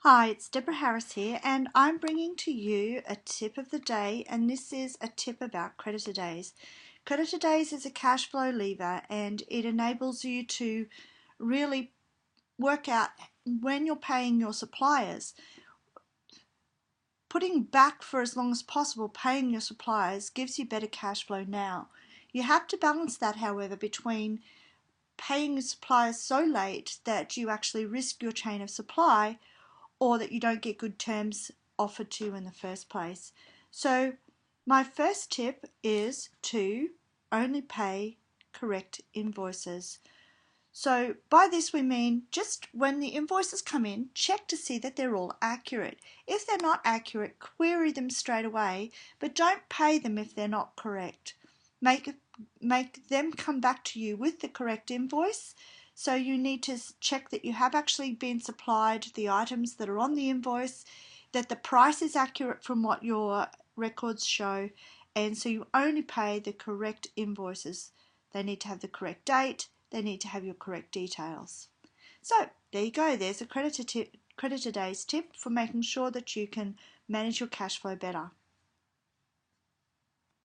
Hi, it's Deborah Harris here, and I'm bringing to you a tip of the day, and this is a tip about Creditor Days. Creditor Days is a cash flow lever, and it enables you to really work out when you're paying your suppliers. Putting back for as long as possible, paying your suppliers, gives you better cash flow now. You have to balance that, however, between paying your suppliers so late that you actually risk your chain of supply, or that you don't get good terms offered to you in the first place. So my first tip is to only pay correct invoices. So by this we mean just when the invoices come in, check to see that they're all accurate. If they're not accurate, query them straight away, but don't pay them if they're not correct. Make them come back to you with the correct invoice. So you need to check that you have actually been supplied the items that are on the invoice, that the price is accurate from what your records show, and so you only pay the correct invoices. They need to have the correct date, they need to have your correct details. So there you go, there's a Creditor Days tip for making sure that you can manage your cash flow better.